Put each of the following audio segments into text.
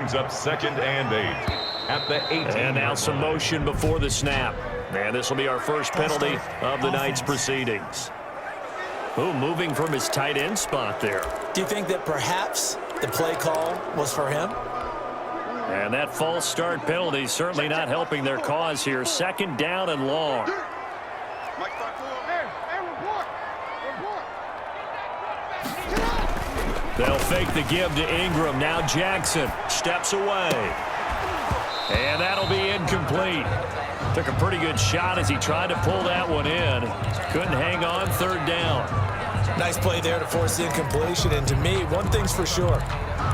brings up 2nd and 8 at the 18. And now some motion before the snap. And this will be our first penalty of the night's proceedings. Ooh, moving from his tight end spot there. Do you think that perhaps the play call was for him? And that false start penalty certainly not helping their cause here. 2nd down and long. They'll fake the give to Ingram. Now Jackson steps away. And that'll be incomplete. Took a pretty good shot as he tried to pull that one in. Couldn't hang on. 3rd down. Nice play there to force the incompletion. And to me, one thing's for sure.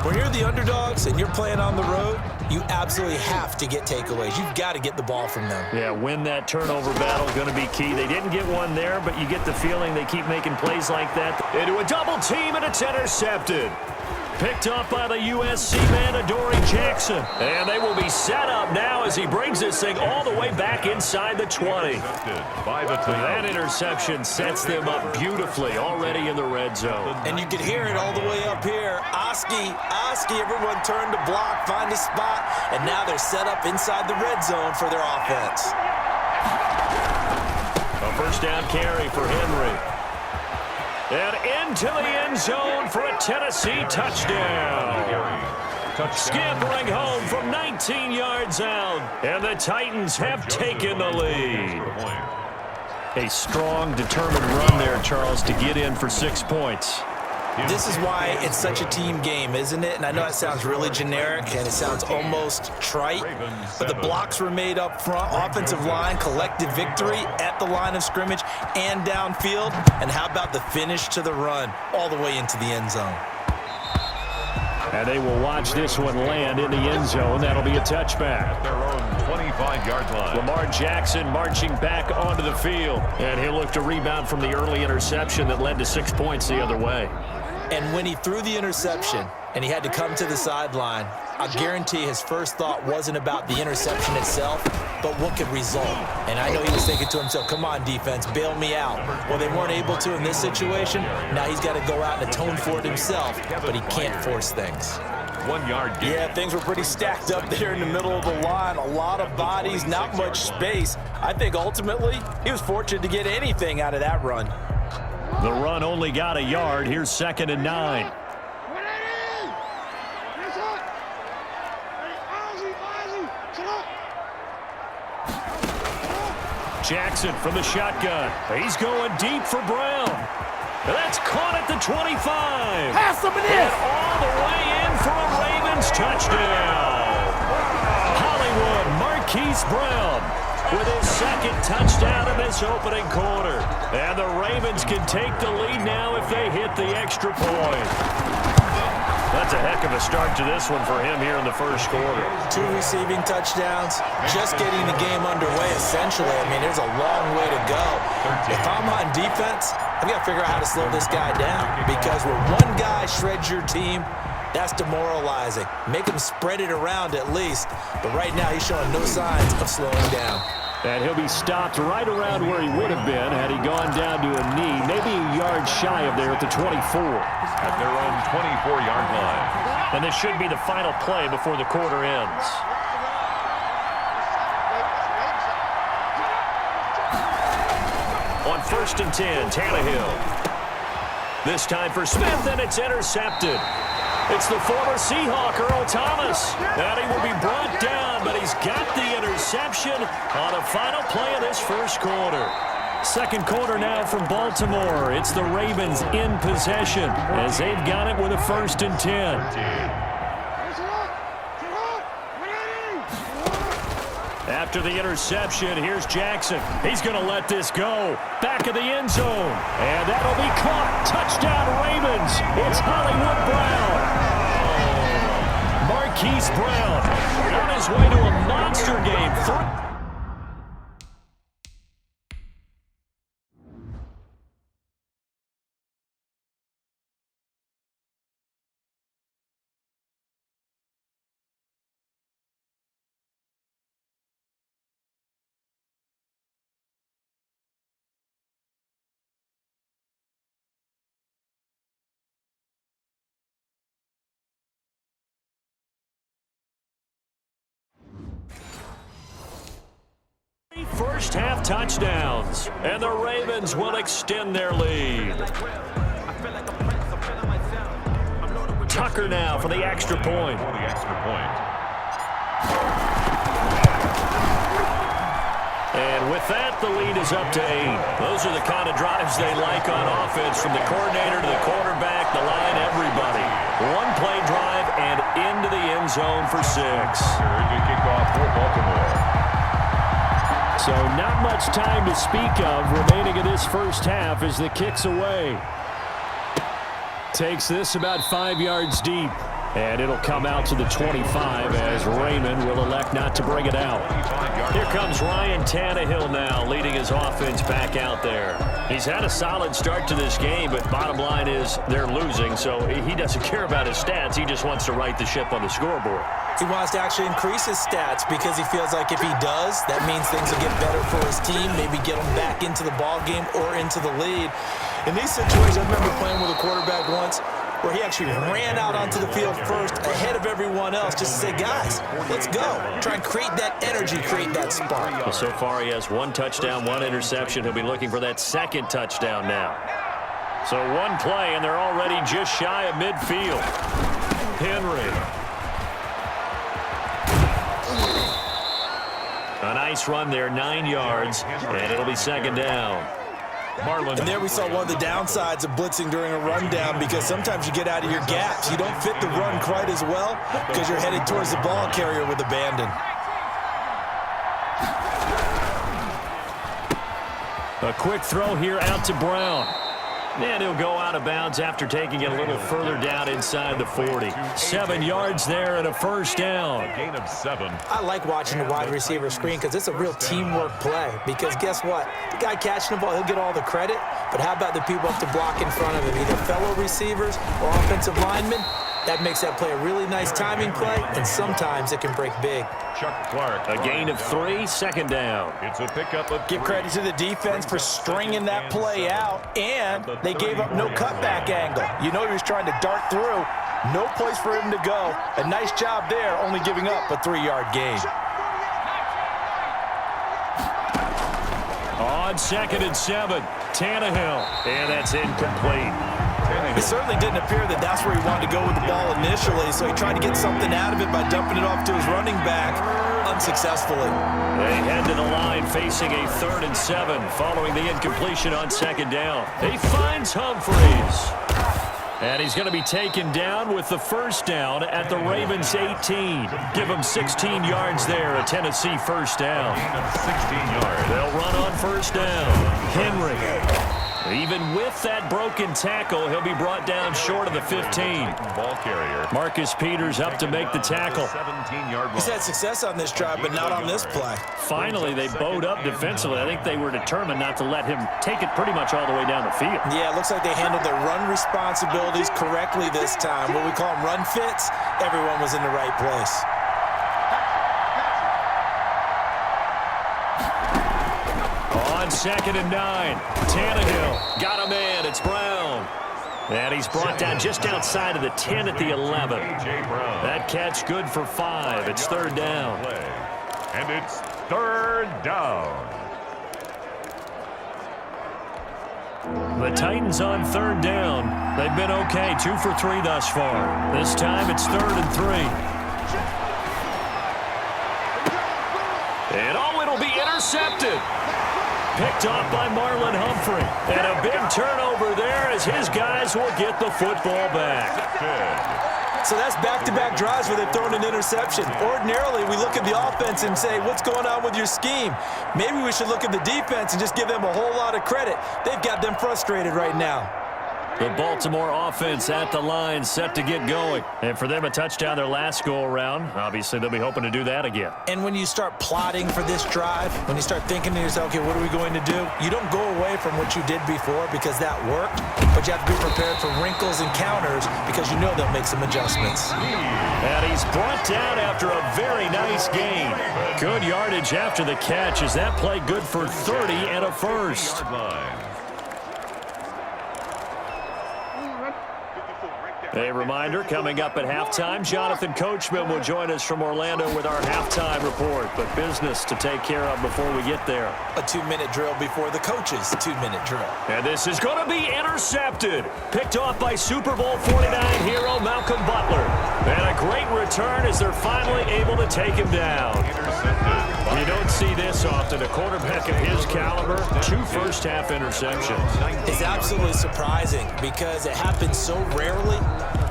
When you're the underdogs and you're playing on the road, you absolutely have to get takeaways. You've got to get the ball from them. Yeah, win that turnover battle, going to be key. They didn't get one there, but you get the feeling they keep making plays like that. Into a double team, and it's intercepted. Picked up by the USC man, Adoree Jackson. And they will be set up now as he brings this thing all the way back inside the 20. That interception sets them up beautifully already in the red zone. And you can hear it all the way up here. Oski, everyone turned to block, find a spot, and now they're set up inside the red zone for their offense. A first down carry for Henry. And into the end zone for a Tennessee touchdown. Scampering home from 19 yards out. And the Titans have taken the lead. A strong, determined run there, Charles, to get in for 6 points. This is why it's such a team game, isn't it? And I know it sounds really generic and it sounds almost trite, but the blocks were made up front, offensive line, collective victory at the line of scrimmage and downfield. And how about the finish to the run all the way into the end zone? And they will watch this one land in the end zone. That'll be a touchback. At their own 25-yard line. Lamar Jackson marching back onto the field. And he'll look to rebound from the early interception that led to 6 points the other way. And when he threw the interception and he had to come to the sideline, I guarantee his first thought wasn't about the interception itself, but what could result. And I know he was thinking to himself, come on, defense, bail me out. Well, they weren't able to in this situation. Now he's got to go out and atone for it himself, but he can't force things. 1 yard gain. Yeah, things were pretty stacked up there in the middle of the line. A lot of bodies, not much space. I think ultimately he was fortunate to get anything out of that run. The run only got a yard. Here's 2nd and 9. Jackson from the shotgun. He's going deep for Brown. That's caught at the 25. Pass him it is. And all the way in for a Ravens touchdown. Hollywood Marquise Brown with his 2nd touchdown in this opening quarter. And the Ravens can take the lead now if they hit the extra point. That's a heck of a start to this one for him here in the first quarter. 2 receiving touchdowns, just getting the game underway essentially. I mean, there's a long way to go. If I'm on defense, I've got to figure out how to slow this guy down, because when one guy shreds your team, that's demoralizing. Make him spread it around at least. But right now, he's showing no signs of slowing down. And he'll be stopped right around where he would have been had he gone down to a knee, maybe a yard shy of there at the 24. At their own 24-yard line. And this should be the final play before the quarter ends. On 1st and 10, Tannehill. This time for Smith, and it's intercepted. It's the former Seahawk, Earl Thomas. And he will be brought down, but he's got the interception on the final play of this first quarter. 2nd quarter now from Baltimore. It's the Ravens in possession as they've got it with a 1st and 10. After the interception, here's Jackson. He's going to let this go. Back of the end zone. And that'll be caught. Touchdown, Ravens. It's Hollywood Brown. Marquise Brown on his way to a monster game. first half touchdowns. And the Ravens will extend their lead. Tucker now for the extra point. And with that, the lead is up to 8. Those are the kind of drives they like on offense, from the coordinator to the quarterback, the line, everybody. One play drive and into the end zone for 6. Good kickoff for Baltimore. So not much time to speak of remaining in this first half as the kick's away. Takes this about 5 yards deep. And it'll come out to the 25 as Raymond will elect not to bring it out. Here comes Ryan Tannehill now, leading his offense back out there. He's had a solid start to this game, but bottom line is they're losing, so he doesn't care about his stats. He just wants to right the ship on the scoreboard. He wants to actually increase his stats because he feels like if he does, that means things will get better for his team, maybe get him back into the ball game or into the lead. In these situations, I remember playing with a quarterback once where he actually ran out onto the field first ahead of everyone else just to say, guys, let's go. Try and create that energy, create that spark. Well, so far he has 1 touchdown, 1 interception. He'll be looking for that 2nd touchdown now. So 1 play, and they're already just shy of midfield. Henry. A nice run there, 9 yards, and it'll be 2nd down. And there we saw one of the downsides of blitzing during a rundown, because sometimes you get out of your gaps. You don't fit the run quite as well because you're headed towards the ball carrier with abandon. A quick throw here out to Brown. And he'll go out of bounds after taking it a little further down inside the 40. 7 yards there and a first down. A gain of 7. I like watching the wide receiver screen because it's a real teamwork play. Because guess what? The guy catching the ball, he'll get all the credit. But how about the people up to block in front of him, either fellow receivers or offensive linemen? That makes that play a really nice timing play, and sometimes it can break big. Chuck Clark. A gain of 3, 2nd down. It's a pickup of 3. Give credit to the defense for stringing that play out, and they gave up no cutback angle. You know he was trying to dart through. No place for him to go. A nice job there, only giving up a 3-yard gain. On 2nd and 7, Tannehill. And that's incomplete. It certainly didn't appear that that's where he wanted to go with the ball initially, so he tried to get something out of it by dumping it off to his running back unsuccessfully. They head to the line facing a 3rd and 7 following the incompletion on 2nd down. He finds Humphreys. And he's going to be taken down with the first down at the Ravens 18. Give him 16 yards there, a Tennessee first down. 16 yards. They'll run on first down. Henry. Even with that broken tackle, he'll be brought down short of the 15. Ball carrier. Marcus Peters up to make the tackle. 17-yard He's had success on this drive, but not on this play. Finally, they bowed up defensively. I think they were determined not to let him take it pretty much all the way down the field. Yeah, it looks like they handled their run responsibilities correctly this time. What we call them run fits, everyone was in the right place. On 2nd and 9, Tannehill got a man. It's Brown. And he's brought down just outside of the 10 at the 11. That catch good for 5. It's 3rd down. And it's 3rd down. The Titans on 3rd down. They've been okay, 2 for 3 thus far. This time it's 3rd and 3. And oh, it'll be intercepted. Picked off by Marlon Humphrey. And a big turnover there as his guys will get the football back. So that's back-to-back drives where they've thrown an interception. Ordinarily, we look at the offense and say, what's going on with your scheme? Maybe we should look at the defense and just give them a whole lot of credit. They've got them frustrated right now. The Baltimore offense at the line, set to get going. And for them, a touchdown their last go-around. Obviously, they'll be hoping to do that again. And when you start plotting for this drive, when you start thinking to yourself, okay, what are we going to do? You don't go away from what you did before because that worked, but you have to be prepared for wrinkles and counters because you know they'll make some adjustments. And he's brought down after a very nice gain. Good yardage after the catch. Is that play good for 30 and a first? A reminder, coming up at halftime, Jonathan Coachman will join us from Orlando with our halftime report. But business to take care of before we get there. A 2-minute drill before the coach's 2-minute drill. And this is going to be intercepted. Picked off by Super Bowl 49 hero Malcolm Butler. And a great return as they're finally able to take him down. You don't see this often. A quarterback of his caliber, 2 first-half interceptions. It's absolutely surprising because it happens so rarely.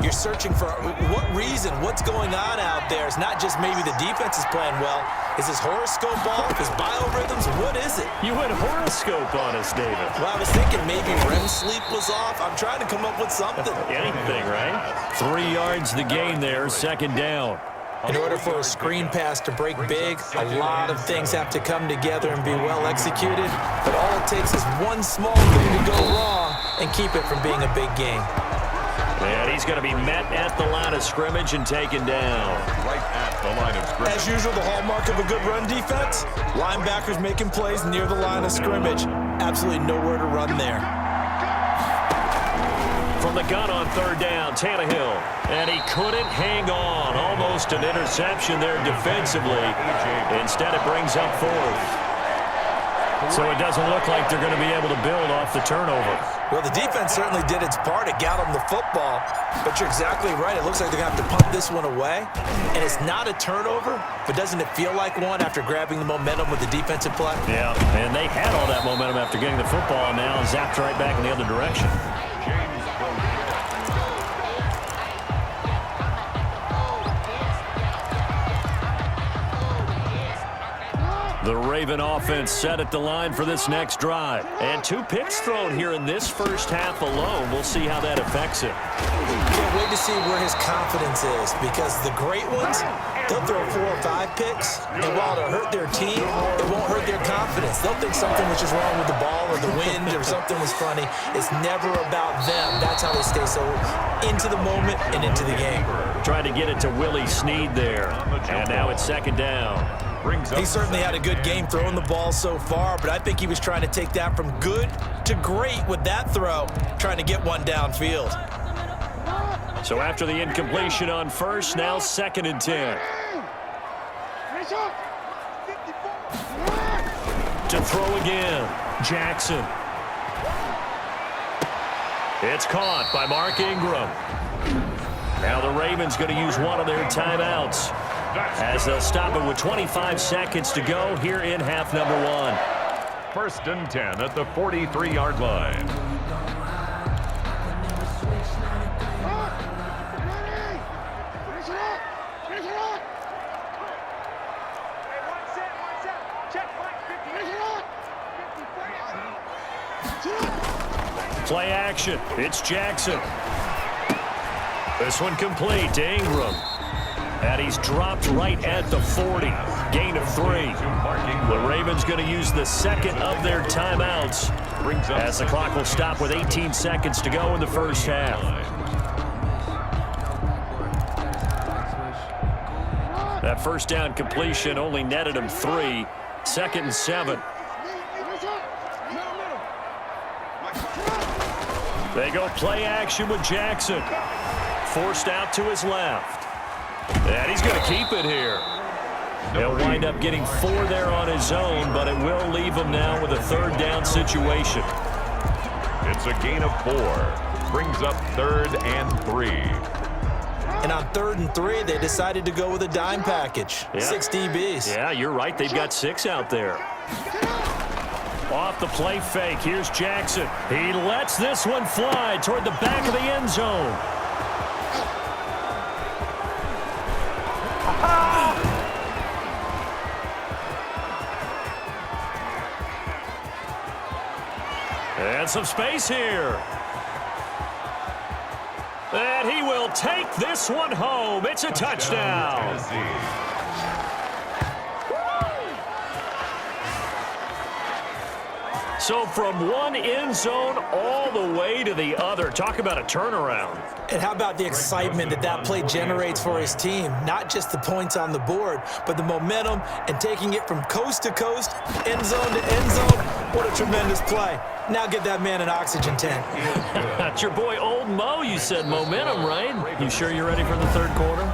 You're searching for what reason, what's going on out there. It's not just maybe the defense is playing well. Is his horoscope off? His biorhythms? What is it? You went horoscope on us, David. Well, I was thinking maybe REM sleep was off. I'm trying to come up with something. Anything, right? 3 yards the gain there, second down. In order for a screen pass to break big, a lot of things have to come together and be well executed. But all it takes is one small thing to go wrong and keep it from being a big game. And he's going to be met at the line of scrimmage and taken down. Right at the line of scrimmage. As usual, the hallmark of a good run defense, linebackers making plays near the line of scrimmage. Absolutely nowhere to run there. From the gun on third down, Tannehill. And he couldn't hang on. Almost an interception there defensively. Instead, it brings up fourth. So it doesn't look like they're going to be able to build off the turnover. Well, the defense certainly did its part. It got them the football. But you're exactly right. It looks like they're going to have to punt this one away. And it's not a turnover, but doesn't it feel like one after grabbing the momentum with the defensive play? Yeah, and they had all that momentum after getting the football, and now zapped right back in the other direction. The Raven offense set at the line for this next drive. And 2 picks thrown here in this first half alone. We'll see how that affects it. Can't wait to see where his confidence is, because the great ones, they'll throw 4 or 5 picks, and while it'll hurt their team, it won't hurt their confidence. They'll think something was just wrong with the ball or the wind or something was funny. It's never about them. That's how they stay so into the moment and into the game. Trying to get it to Willie Snead there. And now it's second down. He certainly had a good game throwing the ball so far, but I think he was trying to take that from good to great with that throw, trying to get one downfield. So after the incompletion on first, now second and 10. To throw again, Jackson. It's caught by Mark Ingram. Now the Ravens going to use one of their timeouts, as they'll stop it with 25 seconds to go here in half number 1. First and 10 at the 43-yard line. Play action. It's Jackson. This one complete to Ingram. And he's dropped right at the 40. Gain of 3. The Ravens going to use the second of their timeouts, as the clock will stop with 18 seconds to go in the first half. That first down completion only netted him 3. Second and 7. They go play action with Jackson. Forced out to his left. And he's going to keep it here. He'll wind up getting 4 there on his own, but it will leave him now with a third down situation. It's a gain of 4. Brings up 3rd and 3. And on 3rd and 3, they decided to go with a dime package. Yeah. 6 DBs. Yeah, you're right. They've got 6 out there. Off the play fake, here's Jackson. He lets this one fly toward the back of the end zone. And some space here. And he will take this one home. It's a touchdown. So from one end zone all the way to the other. Talk about a turnaround. And how about the excitement that that play generates for his team? Not just the points on the board, but the momentum and taking it from coast to coast, end zone to end zone. What a tremendous play. Now get that man an oxygen tank. That's your boy Old Mo. You said momentum, right? You sure you're ready for the third quarter?